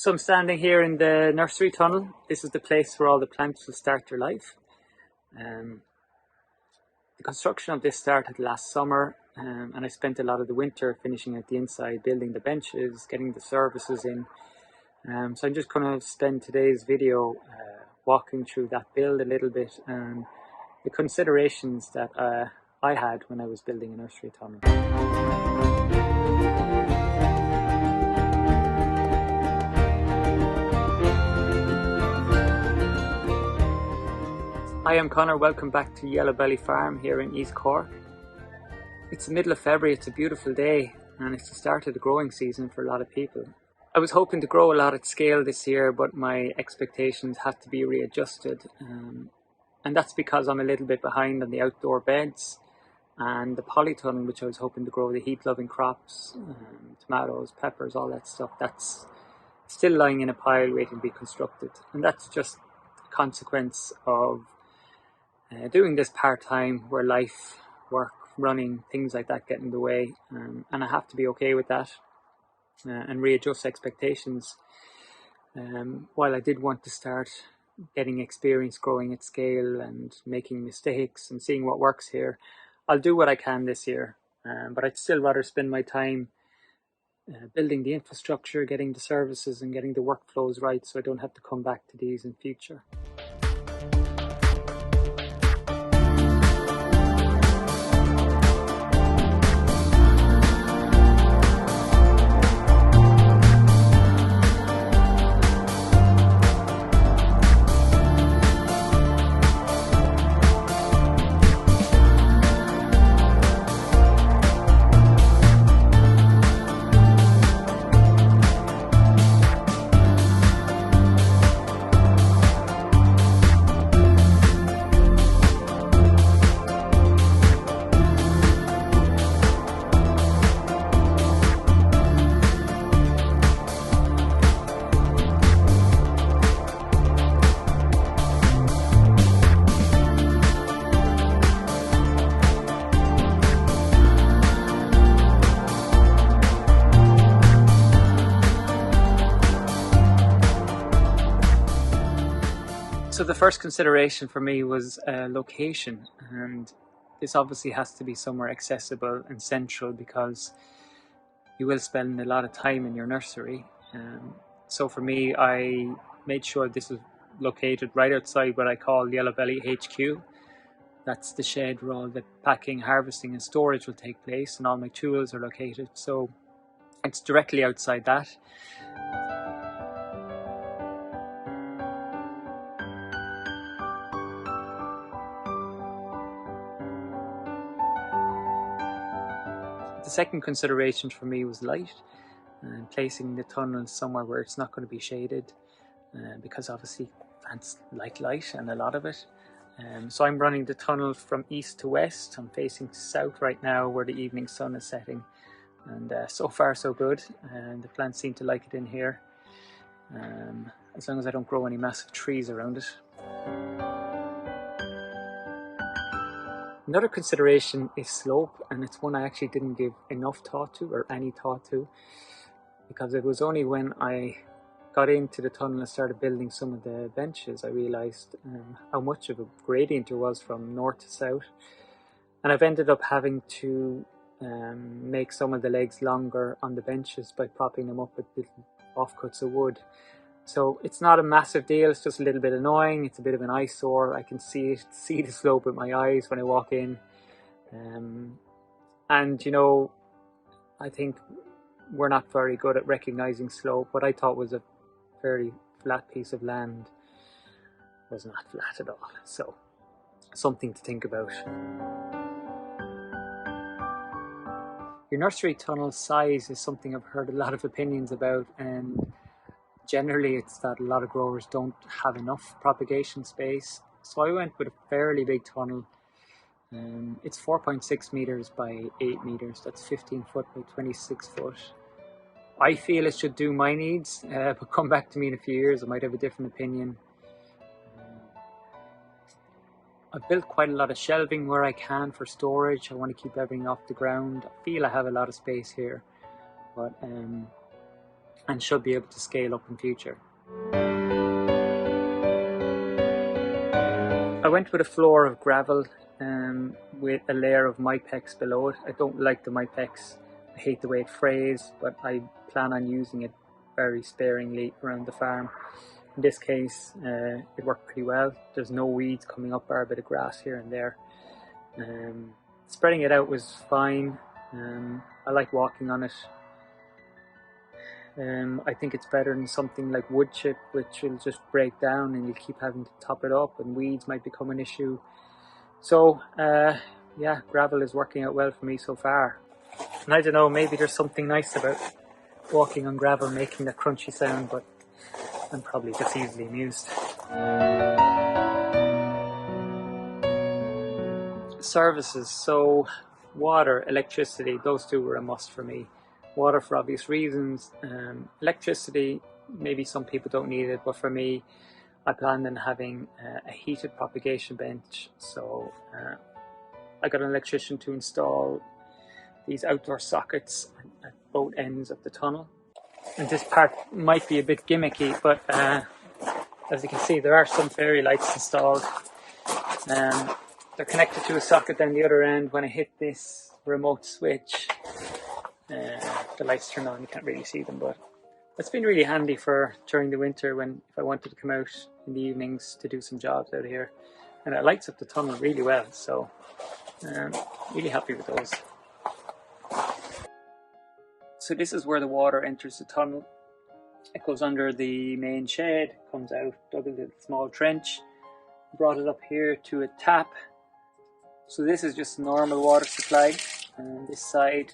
So I'm standing here in the nursery tunnel. This is the place where all the plants will start their life. The construction of this started last summer, and I spent a lot of the winter finishing out the inside, building the benches, getting the services in. So I'm just going to spend today's video walking through that build a little bit and the considerations that I had when I was building a nursery tunnel. Hi, I'm Connor. Welcome back to Yellow Belly Farm here in East Cork. It's the middle of February, it's a beautiful day, and it's the start of the growing season for a lot of people. I was hoping to grow a lot at scale this year, but my expectations had to be readjusted. And that's because I'm a little bit behind on the outdoor beds and the polytunnel, which I was hoping to grow the heat-loving crops, tomatoes, peppers, all that stuff. That's still lying in a pile waiting to be constructed. And that's just a consequence of doing this part-time, where life, work, running, things like that get in the way, and I have to be okay with that and readjust expectations. While I did want to start getting experience growing at scale and making mistakes and seeing what works here, I'll do what I can this year, but I'd still rather spend my time building the infrastructure, getting the services and getting the workflows right, so I don't have to come back to these in future. So the first consideration for me was location, and this obviously has to be somewhere accessible and central because you will spend a lot of time in your nursery. So for me, I made sure this was located right outside what I call Yellow Belly HQ. That's the shed where all the packing, harvesting and storage will take place, and all my tools are located. So it's directly outside that. The second consideration for me was light, and placing the tunnel somewhere where it's not going to be shaded, because obviously plants like light and a lot of it. So I'm running the tunnel from east to west. I'm facing south right now where the evening sun is setting, and so far so good, and the plants seem to like it in here, as long as I don't grow any massive trees around it. Another consideration is slope, and it's one I actually didn't give enough thought to, or any thought to, because it was only when I got into the tunnel and started building some of the benches I realised how much of a gradient there was from north to south. And I've ended up having to make some of the legs longer on the benches by propping them up with little offcuts of wood. So it's not a massive deal, it's just a little bit annoying, it's a bit of an eyesore. I can see the slope with my eyes when I walk in. And you know, I think we're not very good at recognising slope. What I thought was a fairly flat piece of land was not flat at all. So, something to think about. Your nursery tunnel size is something I've heard a lot of opinions about, and generally it's that a lot of growers don't have enough propagation space. So I went with a fairly big tunnel. It's 4.6 meters by 8 meters. That's 15 foot by 26 foot. I feel it should do my needs, but come back to me in a few years, I might have a different opinion. I've built quite a lot of shelving where I can for storage. I want to keep everything off the ground. I feel I have a lot of space here, but and should be able to scale up in future. I went with a floor of gravel with a layer of Mypex below it. I don't like the Mypex. I hate the way it frays, but I plan on using it very sparingly around the farm. In this case, it worked pretty well. There's no weeds coming up, bar a bit of grass here and there. Spreading it out was fine. I like walking on it. I think it's better than something like wood chip, which will just break down and you keep having to top it up, and weeds might become an issue. So yeah, gravel is working out well for me so far. And I don't know, maybe there's something nice about walking on gravel making that crunchy sound, but I'm probably just easily amused. Services, so water, electricity, those two were a must for me. Water for obvious reasons. Electricity, maybe some people don't need it, but for me, I planned on having a heated propagation bench. So I got an electrician to install these outdoor sockets at both ends of the tunnel. And this part might be a bit gimmicky, but as you can see, there are some fairy lights installed. They're connected to a socket down the other end. When I hit this remote switch, the lights turn on. You can't really see them, but it's been really handy for during the winter if I wanted to come out in the evenings to do some jobs out here. And it lights up the tunnel really well, so really happy with those. So this is where the water enters the tunnel. It goes under the main shed, comes out, dug a little small trench, brought it up here to a tap. So this is just normal water supply, and this side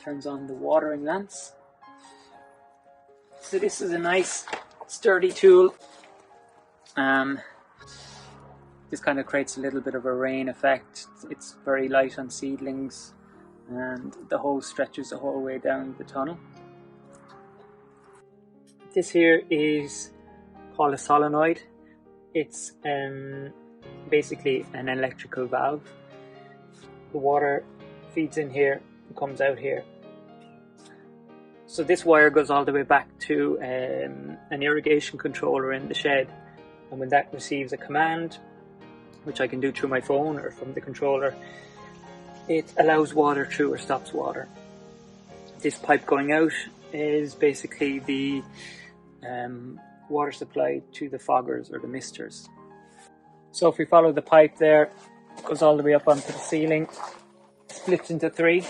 turns on the watering lance. So this is a nice sturdy tool. This kind of creates a little bit of a rain effect. It's very light on seedlings, and the hose stretches the whole way down the tunnel. This here is called a solenoid. It's basically an electrical valve. The water feeds in here and comes out here. So this wire goes all the way back to an irrigation controller in the shed, and when that receives a command, which I can do through my phone or from the controller, it allows water through or stops water. This pipe going out is basically the water supply to the foggers or the misters. So if we follow the pipe there, it goes all the way up onto the ceiling, splits into three.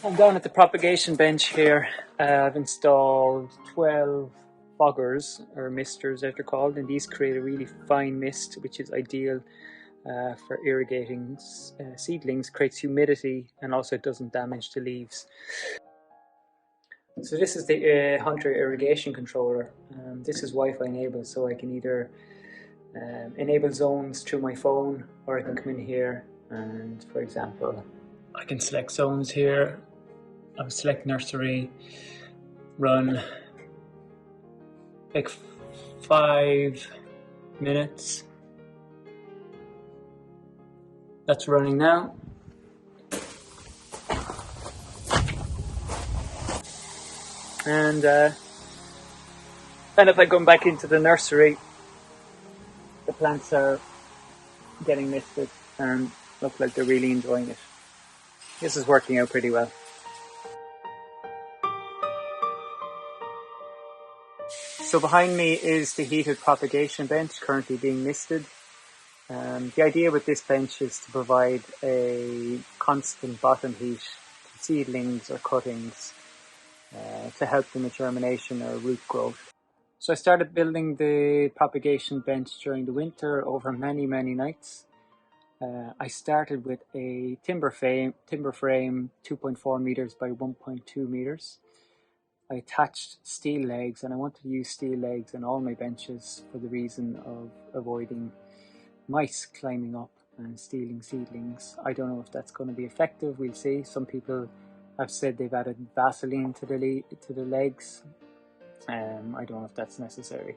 I'm down at the propagation bench here. I've installed 12 foggers, or misters as they're called, and these create a really fine mist, which is ideal for irrigating seedlings, creates humidity, and also doesn't damage the leaves. So this is the Hunter irrigation controller. This is Wi-Fi enabled, so I can either enable zones through my phone, or I can come in here and, for example, I can select zones here. I'll select nursery, run like 5 minutes. That's running now. And if I come back into the nursery, the plants are getting misted and look like they're really enjoying it. This is working out pretty well. So behind me is the heated propagation bench currently being misted. The idea with this bench is to provide a constant bottom heat to seedlings or cuttings to help them with germination or root growth. So I started building the propagation bench during the winter over many nights. I started with a timber frame 2.4 meters by 1.2 meters. I attached steel legs, and I wanted to use steel legs on all my benches for the reason of avoiding mice climbing up and stealing seedlings. I don't know if that's going to be effective, we'll see. Some people have said they've added Vaseline to the legs. I don't know if that's necessary,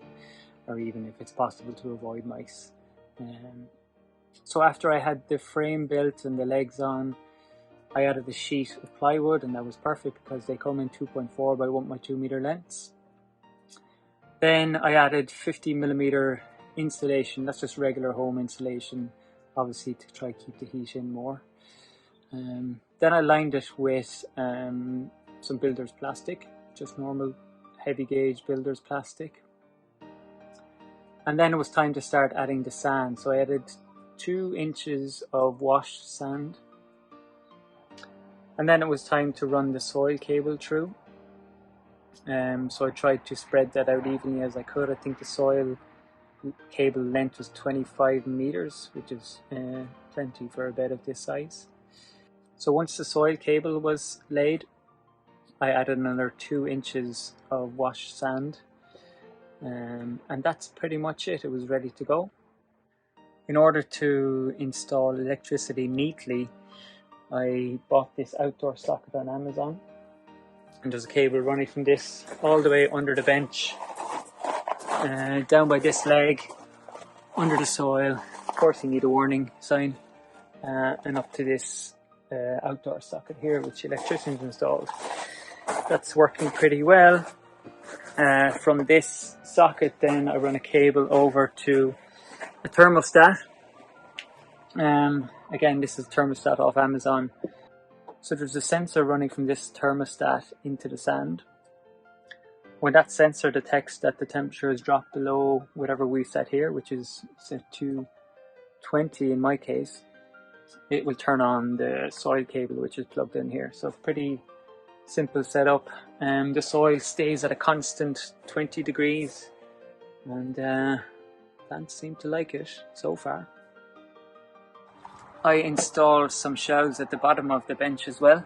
or even if it's possible to avoid mice. So after I had the frame built and the legs on, I added a sheet of plywood, and that was perfect because they come in 2.4 by 1.2 meter lengths. Then I added 50mm insulation. That's just regular home insulation, obviously to try to keep the heat in more. Then I lined it with some builder's plastic, just normal heavy gauge builder's plastic. And then it was time to start adding the sand. So I added 2 inches of washed sand. And then it was time to run the soil cable through. So I tried to spread that out evenly as I could. I think the soil cable length was 25 meters, which is plenty for a bed of this size. So once the soil cable was laid, I added another 2 inches of washed sand. And that's pretty much it. It was ready to go. In order to install electricity neatly, I bought this outdoor socket on Amazon, and there's a cable running from this all the way under the bench, down by this leg, under the soil. Of course you need a warning sign, and up to this outdoor socket here, which the electrician's installed. That's working pretty well. From this socket then I run a cable over to a thermostat. Again, this is a thermostat off Amazon. So there's a sensor running from this thermostat into the sand. When that sensor detects that the temperature has dropped below whatever we've set here, which is set to 20 in my case, it will turn on the soil cable, which is plugged in here. So pretty simple setup. The soil stays at a constant 20 degrees, and plants seem to like it so far. I installed some shelves at the bottom of the bench as well.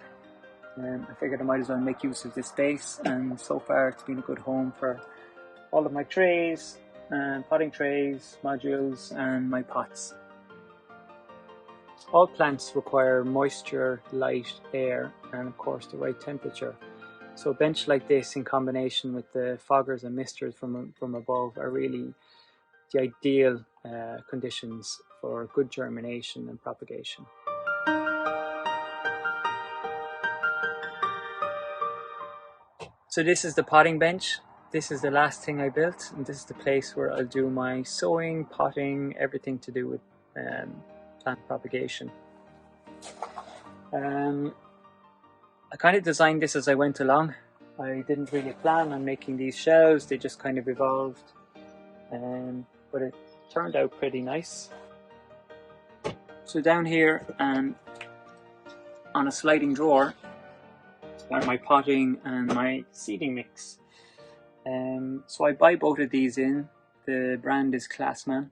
I figured I might as well make use of this space, and so far it's been a good home for all of my trays, potting trays, modules and my pots. All plants require moisture, light, air and of course the right temperature. So a bench like this in combination with the foggers and misters from above are really the ideal conditions for good germination and propagation. So this is the potting bench. This is the last thing I built, and this is the place where I'll do my sowing, potting, everything to do with plant propagation. I kind of designed this as I went along. I didn't really plan on making these shelves, they just kind of evolved, but it turned out pretty nice. So down here on a sliding drawer are my potting and my seeding mix. So I buy both of these in. The brand is Classman.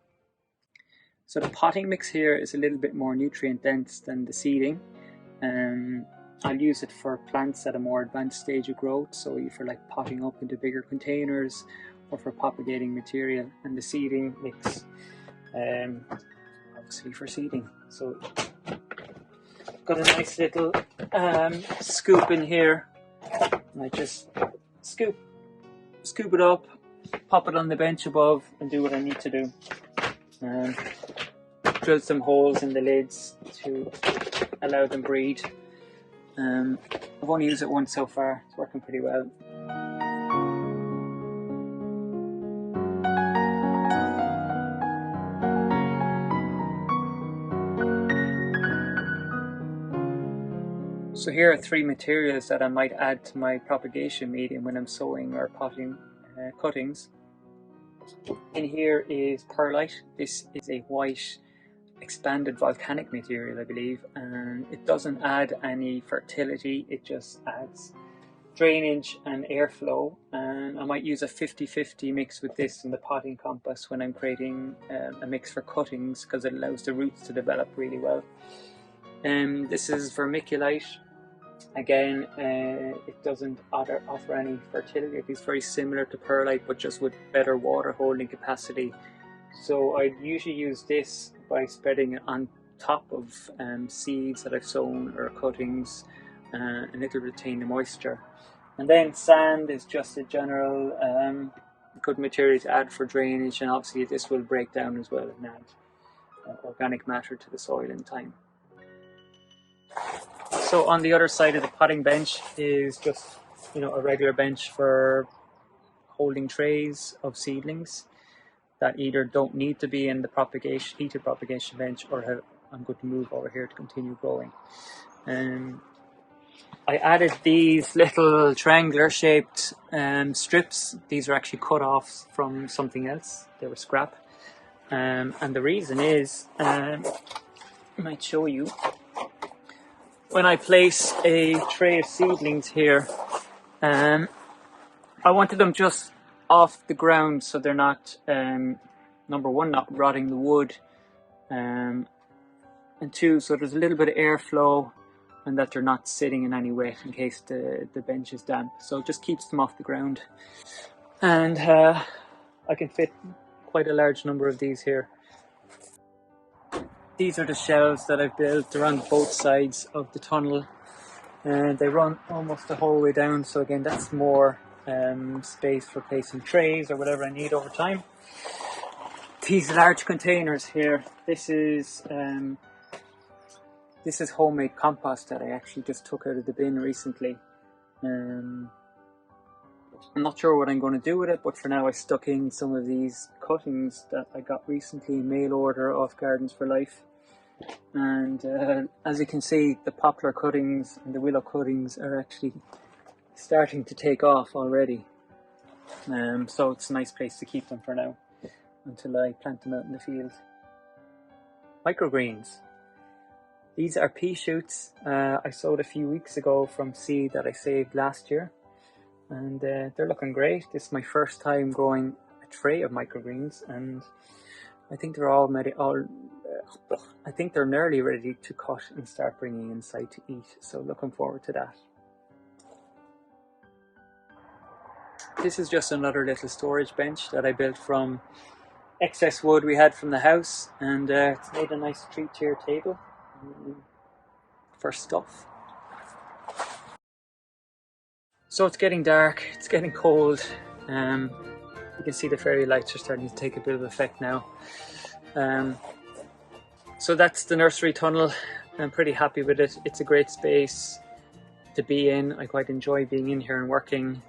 So the potting mix here is a little bit more nutrient dense than the seeding. I'll use it for plants at a more advanced stage of growth, so for like potting up into bigger containers or for propagating material, and the seeding mix obviously for seeding. So got a nice little scoop in here, and I just scoop it up, pop it on the bench above and do what I need to do. Drill some holes in the lids to allow them breathe. I've only used it once so far, it's working pretty well. So here are 3 materials that I might add to my propagation medium when I'm sowing or potting cuttings. In here is perlite. This is a white expanded volcanic material, I believe, and it doesn't add any fertility, it just adds drainage and airflow. And I might use a 50-50 mix with this in the potting compost when I'm creating a mix for cuttings, because it allows the roots to develop really well. This is vermiculite. Again, it doesn't offer any fertility. It's very similar to perlite, but just with better water holding capacity. So I'd usually use this by spreading it on top of seeds that I've sown or cuttings, and it'll retain the moisture. And then sand is just a general good material to add for drainage, and obviously this will break down as well and add organic matter to the soil in time. So on the other side of the potting bench is just, you know, a regular bench for holding trays of seedlings that either don't need to be in the heated propagation bench, or I'm going to move over here to continue growing. I added these little triangular shaped strips. These are actually cut off from something else. They were scrap. And the reason is, I might show you, when I place a tray of seedlings here, I wanted them just off the ground so they're not, number one, not rotting the wood, and two, so there's a little bit of airflow and that they're not sitting in any wet in case the bench is damp. So it just keeps them off the ground. And I can fit quite a large number of these here. These are the shelves that I've built. They're on both sides of the tunnel, and they run almost the whole way down. So again, that's more space for placing trays or whatever I need over time. These large containers here, this is homemade compost that I actually just took out of the bin recently. I'm not sure what I'm going to do with it, but for now I stuck in some of these cuttings that I got recently, mail order off Gardens for Life. And as you can see, the poplar cuttings and the willow cuttings are actually starting to take off already. So it's a nice place to keep them for now, until I plant them out in the field. Microgreens. These are pea shoots I sowed a few weeks ago from seed that I saved last year. And they're looking great. This is my first time growing a tray of microgreens, and I think they're I think they're nearly ready to cut and start bringing inside to eat. So looking forward to that. This is just another little storage bench that I built from excess wood we had from the house, and it's made a nice 3-tier table for stuff. So it's getting dark, it's getting cold. You can see the fairy lights are starting to take a bit of effect now. So that's the nursery tunnel. I'm pretty happy with it. It's a great space to be in. I quite enjoy being in here and working.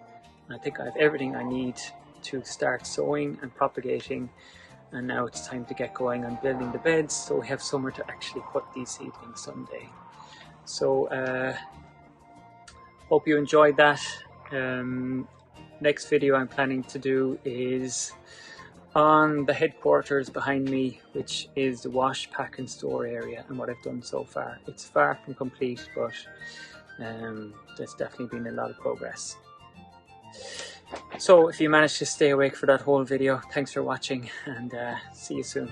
I think I have everything I need to start sowing and propagating. And now it's time to get going on building the beds, so we have somewhere to actually put these seedlings someday. So hope you enjoyed that. Next video I'm planning to do is on the headquarters behind me, which is the wash, pack and store area, and what I've done so far. It's far from complete, but there's definitely been a lot of progress. So if you managed to stay awake for that whole video, thanks for watching, and see you soon.